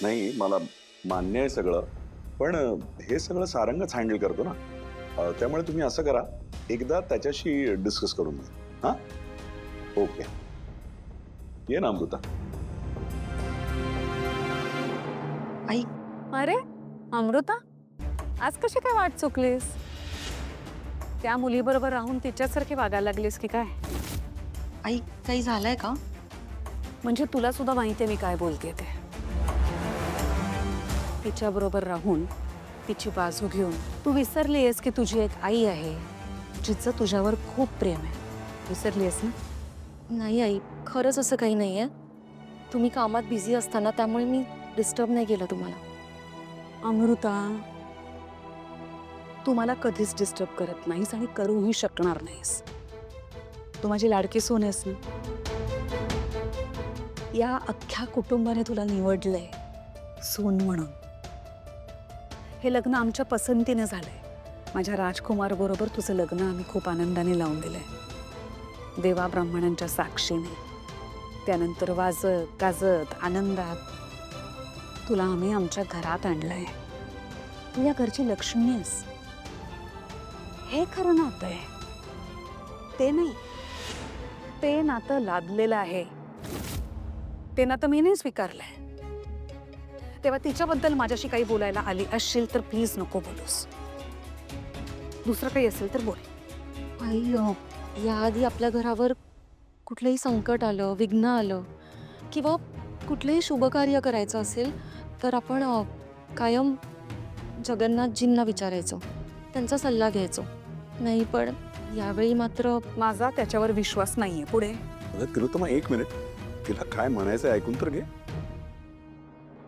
नाही, मला मान्य आहे सगळं, पण हे सगळं सारंगच हँडल करतो ना. त्यामुळे तुम्ही असं करा, एकदा त्याच्याशी डिस्कस करून घ्या. हां? ओके. ये ना अमृता. आई, अरे अमृता, आज कशी काय वाट चुकलीस? त्या मुलीबरोबर राहून तिच्यासारखी वागायला लागलीस की काय? आई काही झालंय का? म्हणजे तुला सुद्धा माहिती आहे मी काय बोलते ते. तिच्याबरोबर राहून तिची बाजू घेऊन तू विसरली आहेस की तुझी एक आई आहे जिचं तुझ्यावर खूप प्रेम आहे. विसरली आहेस ना? नाही आई, खरंच असं काही नाहीये. तुम्ही कामात बिझी असताना, त्यामुळे मी डिस्टर्ब नाही केलं तुम्हाला. अमृता, तू मला कधीच डिस्टर्ब करत नाहीस आणि करूही शकणार नाहीस. तू माझी लाडकी सून आहेस ना. या अख्ख्या कुटुंबाने तुला निवडलंय सून म्हणून. हे लग्न आमच्या पसंतीने झालंय. माझ्या राजकुमार बरोबर तुझं लग्न आम्ही खूप आनंदाने लावून दिलंय, देवा ब्राह्मणांच्या साक्षीने. त्यानंतर वाजत गाजत आनंदात तुला आम्ही आमच्या घरात आणलंय. तू या घरची लक्ष्मी आहेस. हे खरं नातं आहे, ते नाही. ते नातं लादलेलं आहे. ते नातं मी नाही स्वीकारलंय. तेव्हा तिच्याबद्दल माझ्याशी काही बोलायला आली असशील तर प्लीज नको बोलूस. दुसरं काही असेल तर बोल. आई, याआधी आपल्या घरावर कुठलंही संकट आलं, विघ्न आलं किंवा कुठलंही शुभकार्य करायचं असेल तर आपण कायम जगन्नाथजींना विचारायचो, त्यांचा सल्ला घ्यायचो. नाही, पण यावेळी मात्र माझा त्याच्यावर विश्वास नाहीये. पुढे अगं तिलोत्तमा, एक मिनिट. तिला काय म्हणायचं ऐकून तर घे.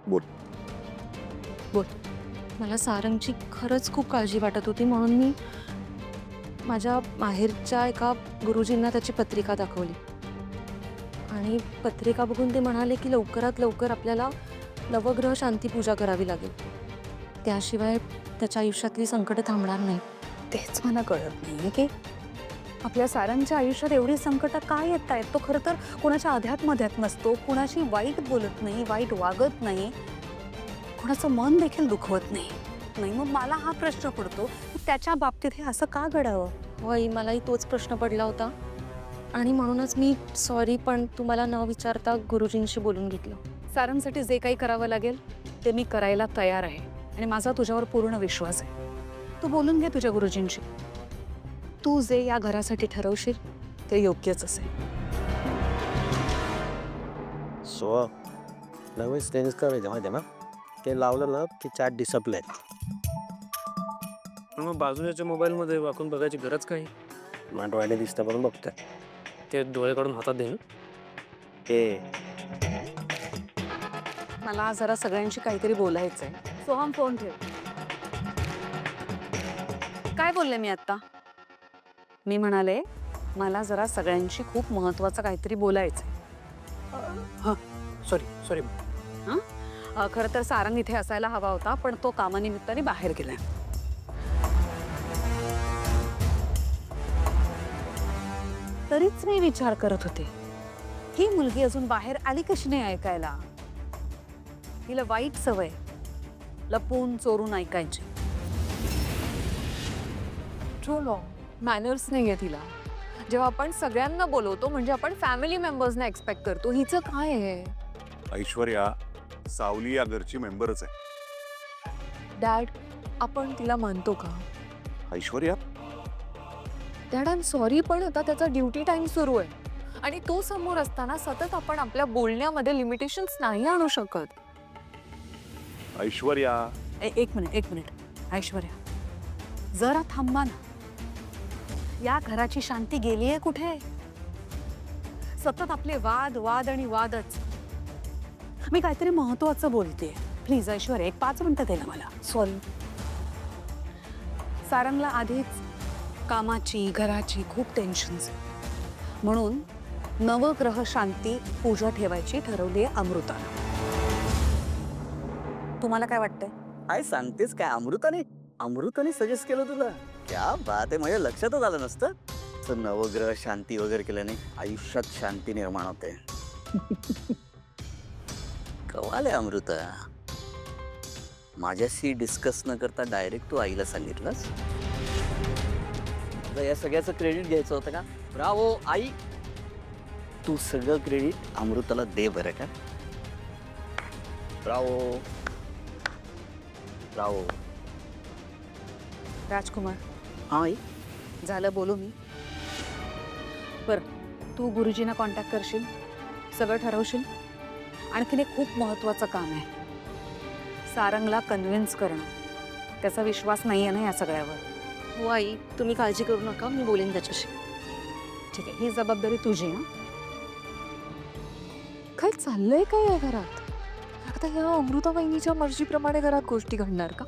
बोल. बोल. मला सारंगची खरंच खूप काळजी वाटत होती, म्हणून मी माझ्या माहेरच्या एका गुरुजींना त्याची पत्रिका दाखवली आणि पत्रिका बघून ते म्हणाले की लवकरात लवकर आपल्याला नवग्रह शांती पूजा करावी लागेल, त्याशिवाय त्याच्या आयुष्यातली संकटं थांबणार नाही. तेच मला कळत नाहीये की आपल्या सारांच्या आयुष्यात एवढी संकटं काय येत आहेत. तो खरं तर कोणाच्या अध्यात्मध्यात नसतो, कोणाशी वाईट बोलत नाही, वाईट वागत नाही, कोणाचं मन देखील दुखवत नाही. मग मला हा प्रश्न पडतो की त्याच्या बाबतीत हे असं का घडावं? वही, मलाही तोच प्रश्न पडला होता आणि म्हणूनच मी सॉरी पण तुम्हाला न विचारता गुरुजींशी बोलून घेतलं. सारांसाठी जे काही करावं लागेल ते मी करायला तयार आहे आणि माझा तुझ्यावर पूर्ण विश्वास आहे. तू बोलून घे तुझ्या गुरुजींशी. तू जे या घरासाठी ठरवशील ते योग्यच असेल. सो नवीन स्टेन्स करायचं माहिती आहे ना, ते लावलं ना की चॅट डिसप्ले. पण मग बाजूच्या मोबाईलमध्ये वाकून बघायची गरज काय? मांडवायला दिसतं पण बघतोय ते डोळे काढून हातात दे ना. हे. मला जरा सगळ्यांशी काहीतरी बोलायचंय. सोहम, फोन ठेव. काय बोलले मी आता? मी म्हणाले मला जरा सगळ्यांशी खूप महत्वाचं काहीतरी बोलायचंय. सॉरी. खरं तर सारंग इथे असायला हवा होता, पण तो कामानिमित्ताने बाहेर गेलाय. तरीच मी विचार करत होते ही मुलगी अजून बाहेर आली कशी नाही ऐकायला. तिला वाईट सवय लपून चोरून ऐकायची. ट्रू लॉ मॅनर्स नाही आहे तिला. जेव्हा आपण सगळ्यांना बोलवतो म्हणजे आपण फॅमिली मेंबर्सना एक्सपेक्ट करतो. हिचं काय आहे? ऐश्वर्या सावली या घरची मेंबरच आहे. डॅड, आपण तिला मानतो का? Aishwarya, dad, I am sorry, पण आता त्याचा ड्युटी टाइम सुरू आहे आणि तो समोर असताना सतत आपण आपल्या बोलण्यामध्ये लिमिटेशन्स नाही आणू शकत. ऐश्वर्या. एक मिनिट ऐश्वर्या, जरा थांबा ना. या घराची शांती गेलीये कुठे? सतत आपले वाद आणि वादच. मी काहीतरी महत्वाचं बोलते. प्लीज ऐश्वर्या, एक 5 मिनिटं दे ना मला. सॉरी. सारंगला आधीच कामाची घराची खूप टेन्शन्स, म्हणून नवग्रह शांती पूजा ठेवायची ठरवली आहे अमृतानं. तुम्हाला काय वाटतंय? काय सांगतेस काय? अमृताने सजेस्ट केलं तुला? क्या बात आहे, माझ्या लक्षातच आलं नसतं. तर नवग्रह शांती वगैरे केल्याने आयुष्यात शांती निर्माण होते. कमाल आहे अमृता. माझ्याशी डिस्कस न करता डायरेक्ट तू आईला सांगितलंस? तुला या सगळ्याचं क्रेडिट घ्यायचं होतं का? ब्रावो आई, तू सगळं क्रेडिट अमृताला दे बरं का. Bravo Bravo. राजकुमार, हा आई. झालं बोलू मी. बरं, तू गुरुजींना कॉन्टॅक्ट करशील, सगळं ठरवशील. आणखीन एक खूप महत्त्वाचं काम आहे. सारंगला कन्व्हिन्स करणं. त्याचा विश्वास नाही आहे ना या सगळ्यावर. हो आई, तुम्ही काळजी करू नका, मी बोलेन त्याच्याशी. ठीक आहे, ही जबाबदारी तुझी. हां, काय चाललंय काय या घरात? आता या अमृता वहिनीच्या मर्जीप्रमाणे घरात गोष्टी घडणार का?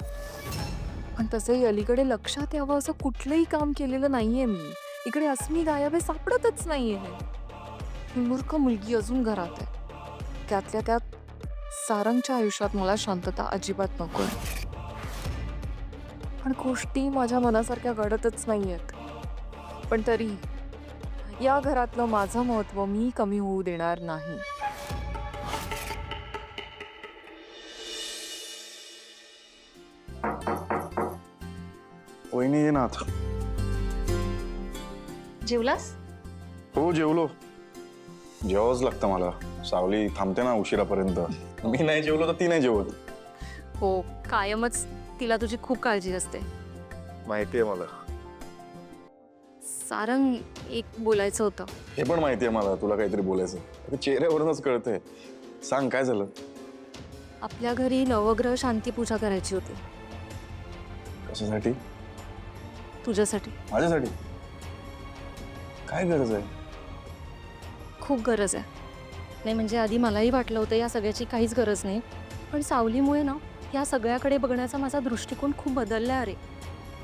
पण तसंही अलीकडे लक्षात यावं असं कुठलंही काम केलेलं नाहीये मी. इकडे अस्मी गायब आहे, सापडतच नाहीये. ही मूर्ख मुलगी अजून घरात आहे. त्यातल्या त्यात सारंगच्या आयुष्यात मला शांतता अजिबात नको. पण गोष्टी माझ्या मनासारख्या घडतच नाहीयेत. पण तरी या घरातलं माझं महत्त्व मी कमी होऊ देणार नाही. वहिनी ये ना आता. जेवलास? हो जेवलो. जेवावंच लागतं मला. सावली थांबते ना उशिरापर्यंत. मी नाही जेवलो तर ती नाही जेवत. हो, कायमच तिला तुझी खूप काळजी असते. माहिती आहे मला. सारंग, एक बोलायचं होतं. हे पण माहिती आहे मला तुला काहीतरी बोलायचं. ते चेहऱ्यावरूनच कळतंय. सांग काय झालं? आपल्या घरी नवग्रह शांती पूजा करायची होती. कशासाठी? तुझ्यासाठी. माझ्यासाठी? काय गरज आहे? खूप गरज आहे. नाही म्हणजे आधी मलाही वाटलं होतं या सगळ्याची काहीच गरज नाही. पण सावलीमुळे ना या सगळ्याकडे बघण्याचा माझा दृष्टिकोन खूप बदलला. अरे,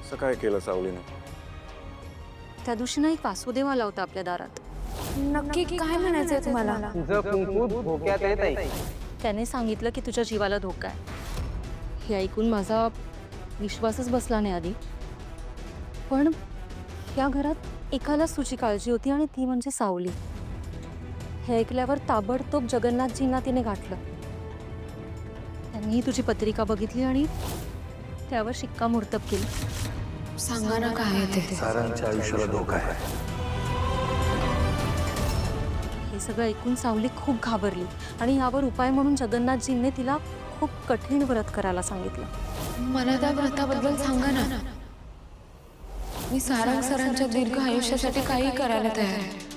असं काय केलं सावलीने? त्या दिवशी ना एक वासुदेव आला होता आपल्या दारात. नक्की काय म्हणायचंय तुम्हाला? त्याने सांगितलं की तुझ्या जीवाला धोका आहे. हे ऐकून माझा विश्वासच बसला नाही आधी. पण या घरात एकालाच तुझी काळजी होती आणि ती म्हणजे सावली. हे ऐकल्यावर ताबडतोब जगन्नाथजींना तिने गाठलं. त्यांनीही तुझी पत्रिका बघितली आणि त्यावर शिक्कामोर्तब केलं. सांगा ना काय आहे ते. सारांच्या आयुष्याला धोका आहे. हे सगळं ऐकून सावली खूप घाबरली आणि यावर उपाय म्हणून जगन्नाथजींनी तिला खूप कठीण व्रत करायला सांगितलं. मला त्या व्रताबद्दल सांगा ना. मी सारंग सरांच्या दीर्घ आयुष्यासाठी काही करायला तयार आहे.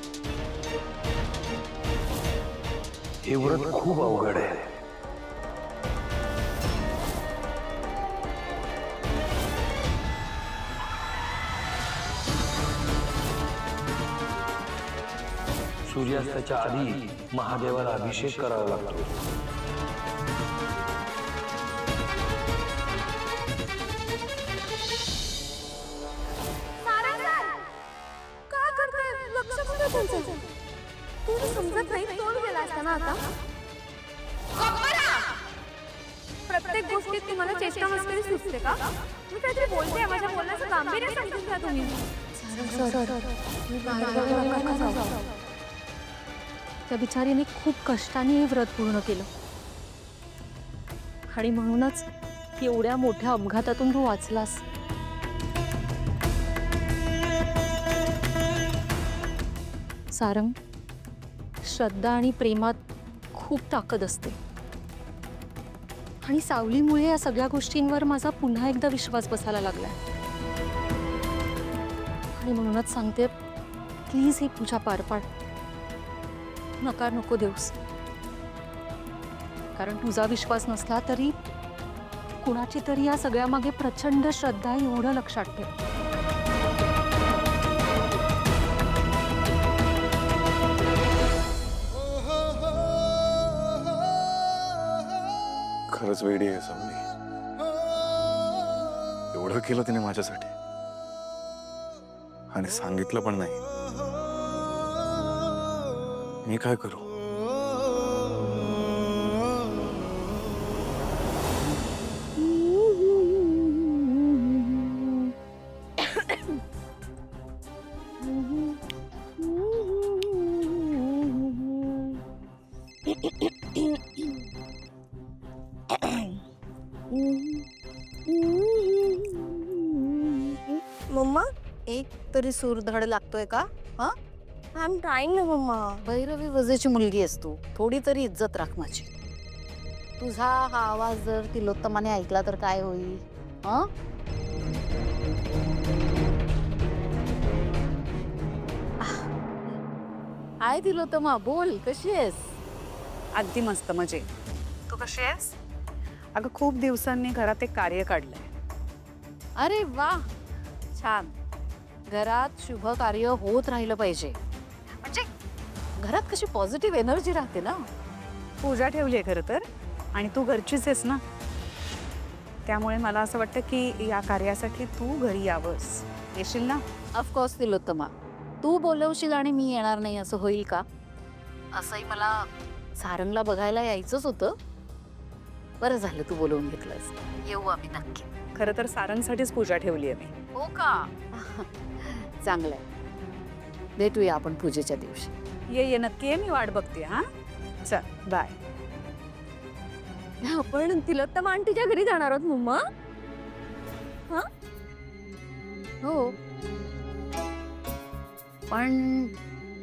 हे व्रत खूप अवघड आहे. सूर्यास्ताच्या आधी महादेवाला अभिषेक करावा लागतो. प्रत्येक गोष्टीत तुम्हाला चेष्टा मस्करी सुचते का? मी काहीतरी बोलते, माझ्या बोलण्याचं गांभीर्य समजून घ्या तुम्ही. त्या बिचारीने खूप कष्टाने हे व्रत पूर्ण केलं आणि म्हणूनच एवढ्या मोठ्या अपघातातून तू वाचलास. सारंग, श्रद्धा आणि प्रेमात खूप ताकद असते आणि सावलीमुळे या सगळ्या गोष्टींवर माझा पुन्हा एकदा विश्वास बसायला लागलाय. आणि म्हणूनच सांगते, प्लीज ही पूजा पार पाड. नकार नको देऊस. कारण तुझा विश्वास नसला तरी कुणाची तरी या सगळ्यामागे प्रचंड श्रद्धा आहे, एवढं लक्षात ठेव. खरंच वेडी आहे सावली. एवढं केलं तिने माझ्यासाठी आणि सांगितलं पण नाही. मी काय करू? एक तरी सूर धड लागतोय का? हा? आय एम ट्राईंग ना मम्मा. भैरवी वजेची मुलगी आहेस तू, थोडी तरी इज्जत राख माझी. तुझा हा आवाज जर तिलोत्तमाने ऐकला तर काय होईल? हा? हाय तिलोत्तमा, बोल, कशी आहेस? अगदी मस्त, मजे. तू कशी आहेस? अगं खूप दिवसांनी घरात एक कार्य काढलंय. अरे वा, छान. घरात शुभ कार्य होत राहिलं पाहिजे, म्हणजे घरात कशी पॉझिटिव्ह एनर्जी राहते ना. पूजा ठेवली आहे खरं तर, आणि तू घरचीच आहेस ना, त्यामुळे मला असं वाटतं की या कार्यासाठी तू घरी यावंस. येशील ना? ऑफकोर्स तिलोत्तमा, तू बोलवशील आणि मी येणार नाही असं होईल का? असंही मला सारंगला बघायला यायचंच होतं. बरं झालं तू बोलवून घेतलंस. येऊ आम्ही नक्की. खरं तर सारंगसाठीच पूजा ठेवली आहे मी. हो का? चांगलंय, भेटूया आपण पूजेच्या दिवशी. ये नक्की ये, मी वाट बघते. हा, चल बाय. आपण तिलोत्तमा आंटीच्या घरी जाणार आहोत मम्मा. हा? हो, पण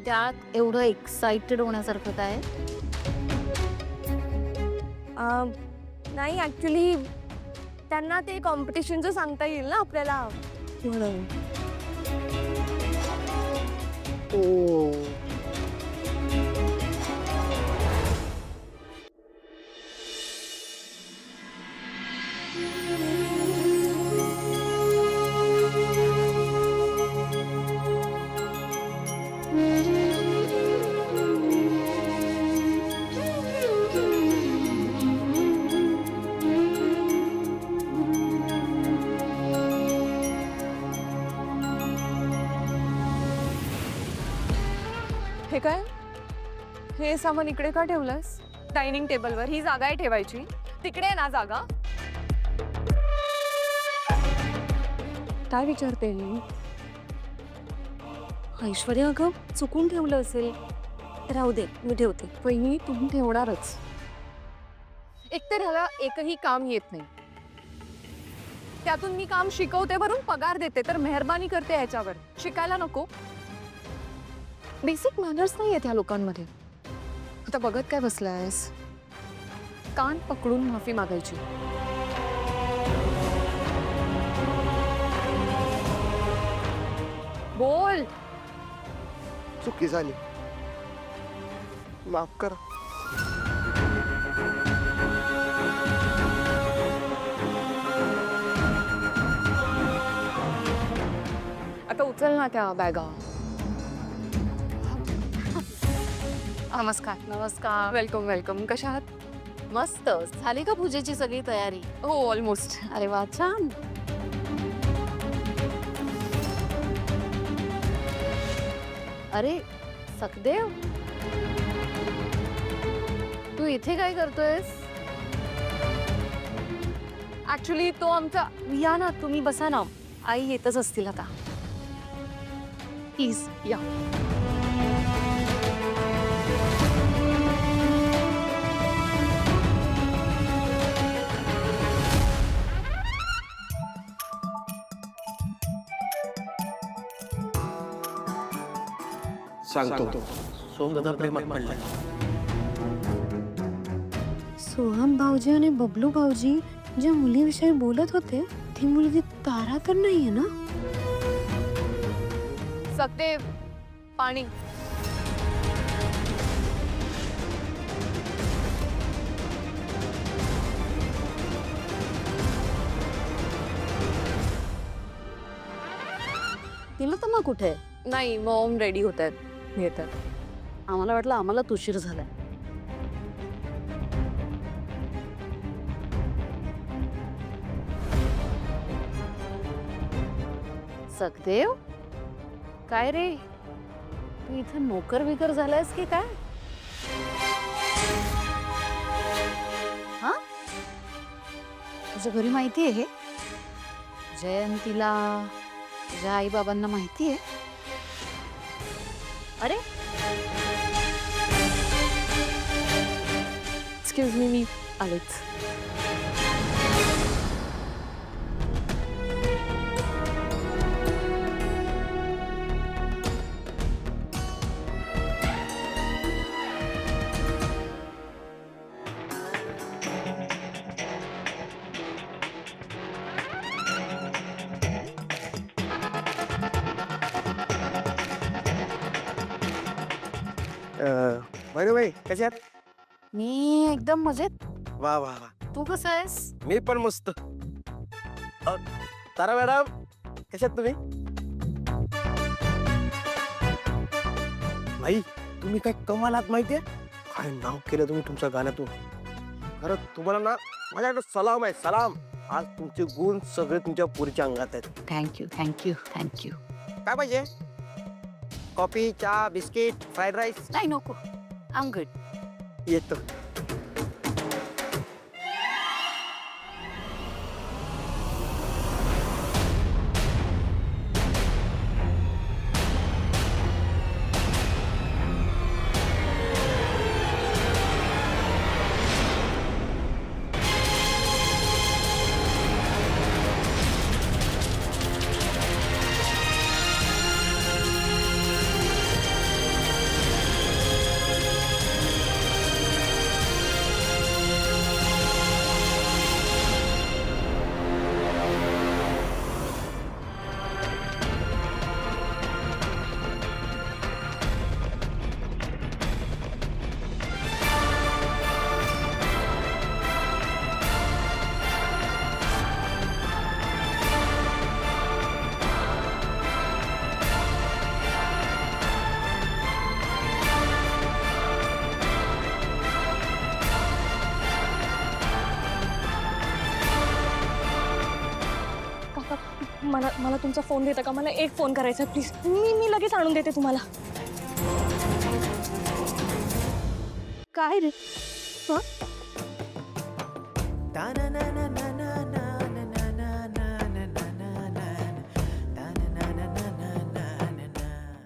त्यात एवढं एक्साइटेड होण्यासारखं काय? नाही ऍक्च्युली त्यांना ते कॉम्पिटिशनचं सांगता येईल ना आपल्याला म्हणून. ओ, हे काय? हे सामान इकडे का ठेवलंस? डायनिंग टेबलवर ही जागा आहे ठेवायची. तिकडे आहे ना जागा. काय विचारते मी? ऐश्वर्या अगं चुकून ठेवलं असेल. राहू दे, मी ठेवते. वहिनी तुम्ही ठेवणारच. एकतर ह्याला एकही काम येत नाही. त्यातून मी काम शिकवते, भरून पगार देते, तर मेहरबानी करते ह्याच्यावर. शिकायला नको? बेसिक मॅनर्स नाही आहेत ह्या लोकांमध्ये. आता बघत काय बसलायस? कान पकडून माफी मागायची. बोल. चुकी झाली, माफ करा. आता उचल ना त्या बॅगा. नमस्कार. नमस्कार. Welcome welcome. कशा आहात? मस्त. झाली का पूजेची सगळी तयारी? हो, ऑलमोस्ट. अरे वा, छान. अरे सखदेव, तू इथे काय करतोयस? ऍक्च्युली तो आमचा. या ना, तुम्ही बसा ना. आई येतच असतील आता. प्लीज या. सांगतो. सोमदादा प्रेमात पडलाय. सोहम भाऊजी आणि बबलू भाऊजी ज्या मुलीविषयी बोलत होते ती मुलगी तारा तर नाहीये ना? सखदेव, पाणी. तिलोत्तमा कुठे? नाही, मॉम रेडी होत आहेत, येतात. आम्हाला वाटलं आम्हाला उशीर झालाय. सखदेव, काय रे, तू इथं नोकर बिकर झालायस की काय? हा, तुझ्या घरी माहिती आहे हे? जयंतीला तुझ्या आई बाबांना माहिती आहे? अरे, एक्सक्यूज मी आलेच. बरोबर कशात? मी एकदम मजेत. वा वा वा, तू कसा आहेस? मी पण मस्त. तारा मॅडम कशात तुम्ही? भाई तुम्ही काय कमाल आहात माहितीये, काय नाव केलं तुम्ही तुमच्या गाण्यातून. खरं तुम्हाला ना माझ्याकडे सलाम आहे, सलाम. आज तुमचे गुण सगळे तुमच्या पुरीच्या अंगात आहेत. Thank you thank you thank you. काय पाहिजे? कॉफी, चहा, बिस्किट, फ्राईड राईस? नाही नको, आय एम गुड. येतो. काका, मला तुमचा फोन देता का? मला एक फोन करायचा प्लीज. मी लगेच आणून देते तुम्हाला. काय रे? हं?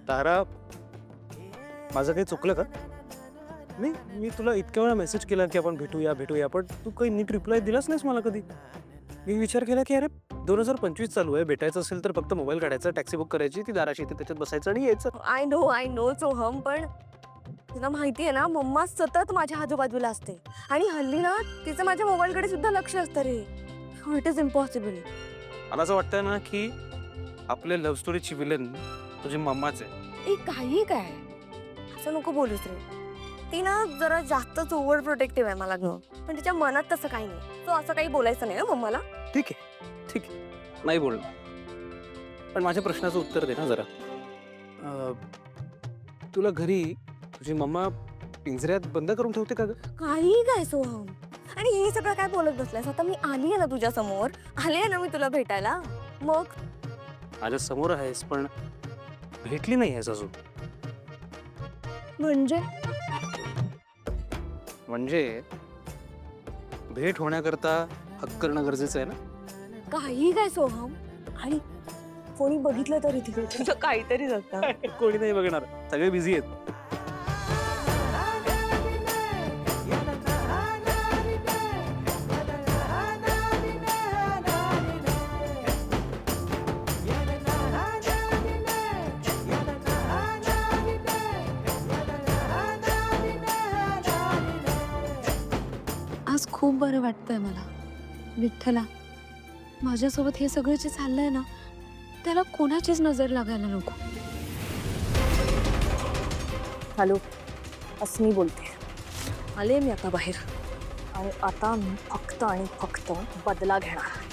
तारा, माझं काही चुकलं का? नाही, मी तुला इतक्या वेळा मेसेज केला की आपण भेटूया भेटूया, पण तू काही नीट रिप्लाय दिलाच नाहीस मला कधी. मी विचार केला की अरे 2025 चालू आहे, भेटायचं असेल तर फक्त मोबाईल काढायचा, टॅक्सी बुक करायची, ती दाराशी येते, त्याच्यात बसायचं आणि यायचं. आय नो सोहम, पण तुला माहिती आहे ना, मम्मा सतत माझ्या आजूबाजूला असते आणि हल्ली ना तिचं माझ्या मोबाईलकडे सुद्धा लक्ष असतं रे. It is impossible. मला असं वाटतं ना की आपल्या लव्ह स्टोरीची विलन तुझी मम्माच आहे. ए काही काय, असं नको बोलूस रे. ती ना जरा जास्तच ओव्हर प्रोटेक्टिव्ह आहे मला घेऊन, पण तिच्या मनात तसं काही नाही. तो असं काही बोलायचं नाही ना मम्माला. ठीक आहे, नाही बोललो, पण माझ्या प्रश्नाचं उत्तर दे ना जरा. तुला घरी तुझी मम्मा पिंजऱ्यात बंद करून ठेवते का ग? काही काय सोहम, आणि हे सगळं काय बोलत बसलायस? आता मी आली आहे ना तुझ्या समोर, आले आहे ना मी तुला भेटायला. मग माझ्या समोर आहेस पण भेटली नाही आहेस अजून. म्हणजे भेट होण्याकरता हक्क करणं गरजेचं आहे ना. काही काय सोहम, आणि कोणी बघितलं तरी तिकडे तुझं काहीतरी जातं. कोणी नाही बघणार, सगळे बिझी आहेत. आज खूप बरं वाटतंय मला. विठ्ठला, माझ्यासोबत हे सगळं जे चाललंय ना, त्याला कोणाचीच नजर लागायला नको. हॅलो, अस्मी बोलते. आले मी आता बाहेर, आणि आता मी फक्त आणि फक्त बदला घेणार.